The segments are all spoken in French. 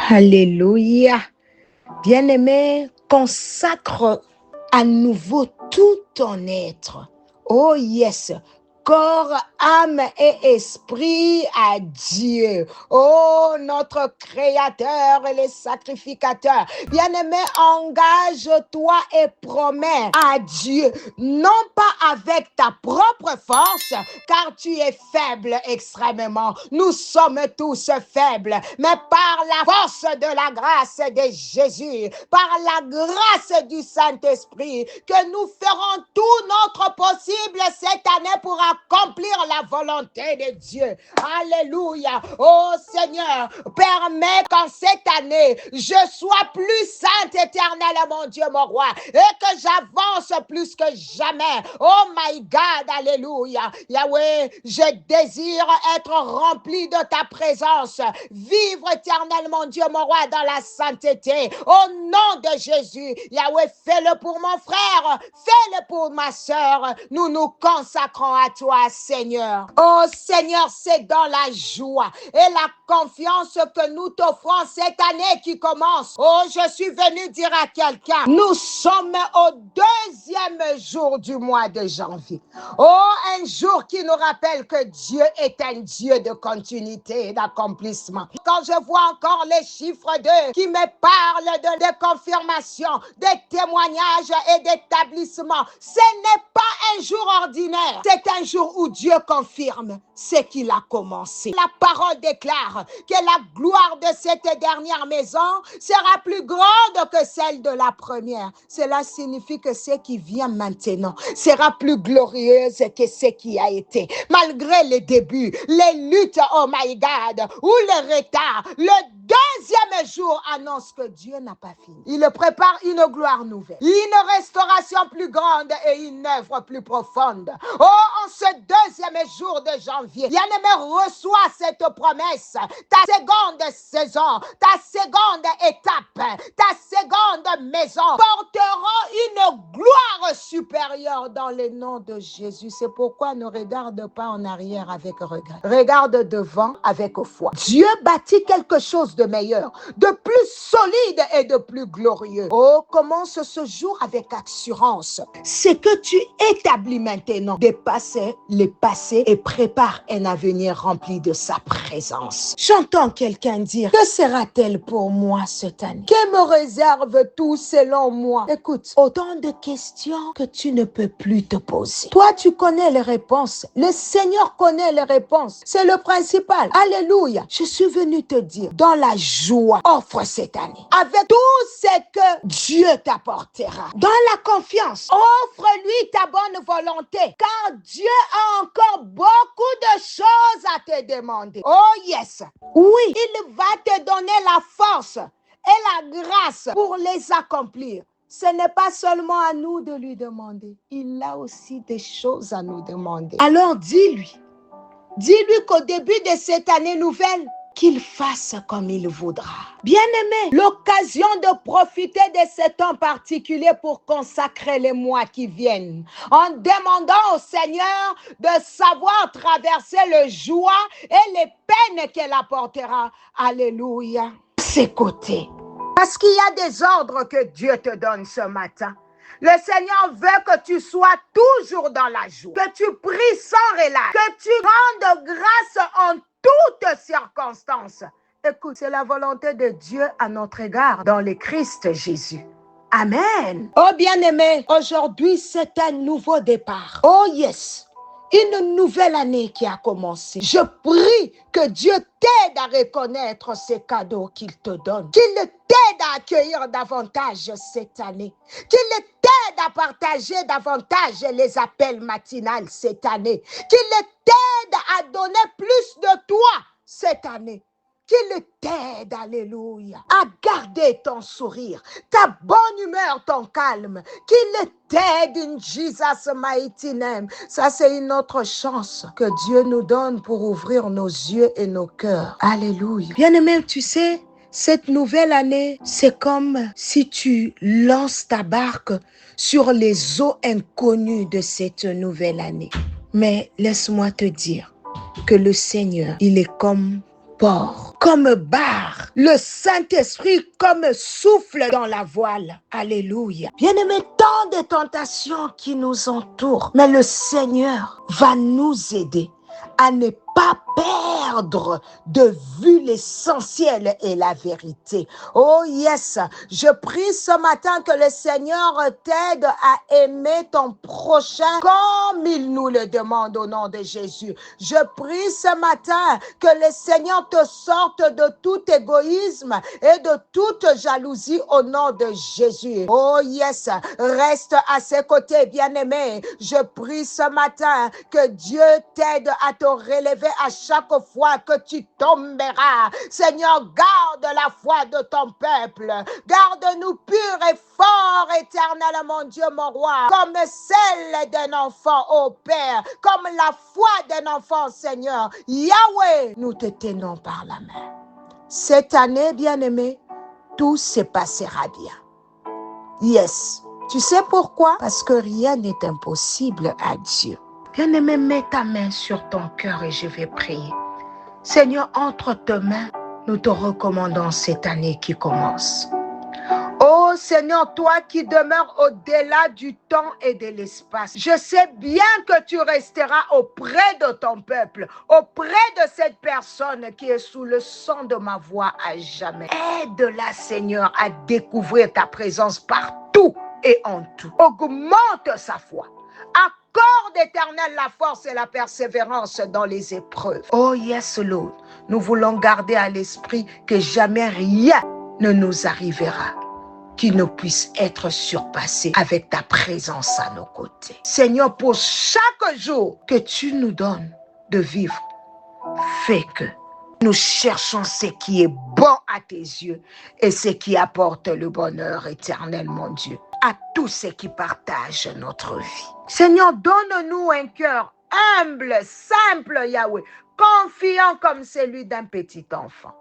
Alléluia. Bien-aimé, consacre à nouveau tout ton être. Oh yes, corps, âme et esprit à Dieu. Oh, notre Créateur et le sacrificateur. Bien-aimé, engage-toi et promets à Dieu, non pas avec ta propre force, car tu es faible extrêmement. Nous sommes tous faibles, mais par la force de la grâce de Jésus, par la grâce du Saint-Esprit, que nous ferons tout notre possible cette année pour accomplir la volonté de Dieu. Alléluia. Oh Seigneur, permets qu'en cette année, je sois plus sainte éternelle, mon Dieu, mon roi, et que j'avance plus que jamais. Oh my God, alléluia. Yahweh, je désire être rempli de ta présence, vivre éternellement, mon Dieu, mon roi, dans la sainteté. Au nom de Jésus, Yahweh, fais-le pour mon frère, fais-le pour ma sœur. Nous nous consacrons à toi, Seigneur. Oh Seigneur, c'est dans la joie et la confiance que nous t'offrons cette année qui commence. Oh, je suis venu dire à quelqu'un, nous sommes au deuxième jour du mois de janvier. Oh, un jour qui nous rappelle que Dieu est un Dieu de continuité et d'accomplissement. Quand je vois encore les chiffres 2 qui me parlent de confirmation, de témoignages et d'établissement, ce n'est pas un jour ordinaire. C'est un jour où Dieu confirme ce qu'il a commencé. La parole déclare que la gloire de cette dernière maison sera plus grande que celle de la première. Cela signifie que ce qui vient maintenant sera plus glorieuse que ce qui a été. Malgré les débuts, les luttes, oh my God, ou les retards, le deuxième jour annonce que Dieu n'a pas fini. Il prépare une gloire nouvelle, une restauration plus grande et une œuvre plus profonde. Oh, en ce deuxième jour de janvier, bien-aimé, reçois cette promesse. Ta seconde saison, ta seconde étape, ta seconde maison portera une gloire supérieure dans le nom de Jésus. C'est pourquoi ne regarde pas en arrière avec regret. Regarde devant avec foi. Dieu bâtit quelque chose de meilleur, de plus solide et de plus glorieux. Oh, commence ce jour avec assurance. Ce que tu établis maintenant dépasse le passé et prépare un avenir rempli de sa présence. J'entends quelqu'un dire, que sera-t-elle pour moi cette année? Que me réserve tout selon moi? Écoute, autant de questions que tu ne peux plus te poser. Toi, tu connais les réponses. Le Seigneur connaît les réponses. C'est le principal. Alléluia. Je suis venu te dire, dans la joie, offre cette année. Avec tout ce que Dieu t'apportera. Dans la confiance, offre-lui ta bonne volonté. Car Dieu a encore beaucoup de choses à te demander. Oh yes. Oui, il va te donner la force et la grâce pour les accomplir. Ce n'est pas seulement à nous de lui demander. Il a aussi des choses à nous demander. Alors dis-lui qu'au début de cette année nouvelle, qu'il fasse comme il voudra. Bien-aimé, l'occasion de profiter de ce temps particulier pour consacrer les mois qui viennent, en demandant au Seigneur de savoir traverser le joie et les peines qu'elle apportera. Alléluia. Ses côtés. Parce qu'il y a des ordres que Dieu te donne ce matin. Le Seigneur veut que tu sois toujours dans la joie, que tu pries sans relâche, que tu rendes grâce en toutes circonstances. Écoute, c'est la volonté de Dieu à notre égard dans le Christ Jésus. Amen. Oh bien-aimé, aujourd'hui c'est un nouveau départ. Oh yes. Une nouvelle année qui a commencé. Je prie que Dieu t'aide à reconnaître ces cadeaux qu'il te donne. Qu'il t'aide à accueillir davantage cette année. Qu'il t'aide à partager davantage les appels matinales cette année. Qu'il t'aide à donner plus de toi cette année. Qu'il t'aide, alléluia, à garder ton sourire, ta bonne humeur, ton calme. Qu'il t'aide in Jesus' mighty name. Ça, c'est une autre chance que Dieu nous donne pour ouvrir nos yeux et nos cœurs. Alléluia. Bien-aimé, tu sais, cette nouvelle année, c'est comme si tu lances ta barque sur les eaux inconnues de cette nouvelle année. Mais laisse-moi te dire que le Seigneur, il est comme port, comme barre, le Saint-Esprit comme souffle dans la voile. Alléluia. Bien-aimés, tant de tentations qui nous entourent, mais le Seigneur va nous aider à ne pas perdre de vue l'essentiel et la vérité. Oh yes, je prie ce matin que le Seigneur t'aide à aimer ton prochain comme il nous le demande au nom de Jésus. Je prie ce matin que le Seigneur te sorte de tout égoïsme et de toute jalousie au nom de Jésus. Oh yes, reste à ses côtés, bien-aimé. Je prie ce matin que Dieu t'aide à te relever à chaque fois que tu tomberas. Seigneur, garde la foi de ton peuple. Garde-nous purs et forts, éternel, mon Dieu, mon roi, comme celle d'un enfant, ô Père, comme la foi d'un enfant, Seigneur. Yahweh, nous te tenons par la main. Cette année, bien-aimé, tout se passera bien. Yes. Tu sais pourquoi? Parce que rien n'est impossible à Dieu. Bien-aimé, mets ta main sur ton cœur et je vais prier. Seigneur, entre tes mains, nous te recommandons cette année qui commence. Oh Seigneur, toi qui demeures au-delà du temps et de l'espace, je sais bien que tu resteras auprès de ton peuple, auprès de cette personne qui est sous le son de ma voix à jamais. Aide-la, Seigneur, à découvrir ta présence partout et en tout. Augmente sa foi. Accorde, Éternel, la force et la persévérance dans les épreuves. Oh yes, Lord, nous voulons garder à l'esprit que jamais rien ne nous arrivera qui ne puisse être surpassé avec ta présence à nos côtés. Seigneur, pour chaque jour que tu nous donnes de vivre, fais que nous cherchons ce qui est bon à tes yeux et ce qui apporte le bonheur éternel, mon Dieu, à tous ceux qui partagent notre vie. Seigneur, donne-nous un cœur humble, simple, Yahweh, confiant comme celui d'un petit enfant.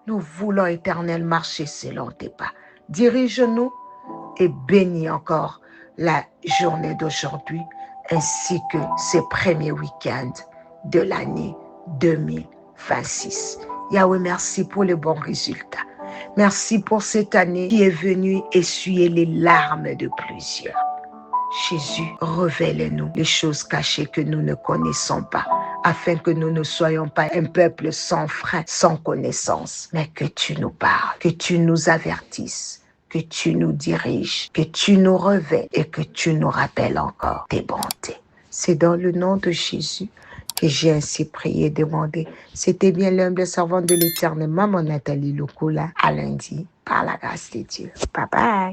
Nous voulons, éternel, marcher selon tes pas. Dirige-nous et bénis encore la journée d'aujourd'hui ainsi que ces premiers week-ends de l'année 2026. Yahweh, merci pour les bons résultats. Merci pour cette année qui est venue essuyer les larmes de plusieurs. Jésus, révèle-nous les choses cachées que nous ne connaissons pas, afin que nous ne soyons pas un peuple sans frein, sans connaissance, mais que tu nous parles, que tu nous avertisses, que tu nous diriges, que tu nous révèles et que tu nous rappelles encore tes bontés. C'est dans le nom de Jésus que j'ai ainsi prié et demandé. C'était bien l'humble servante de l'Éternel, Maman Nathalie Lukula, à lundi, par la grâce de Dieu. Bye bye.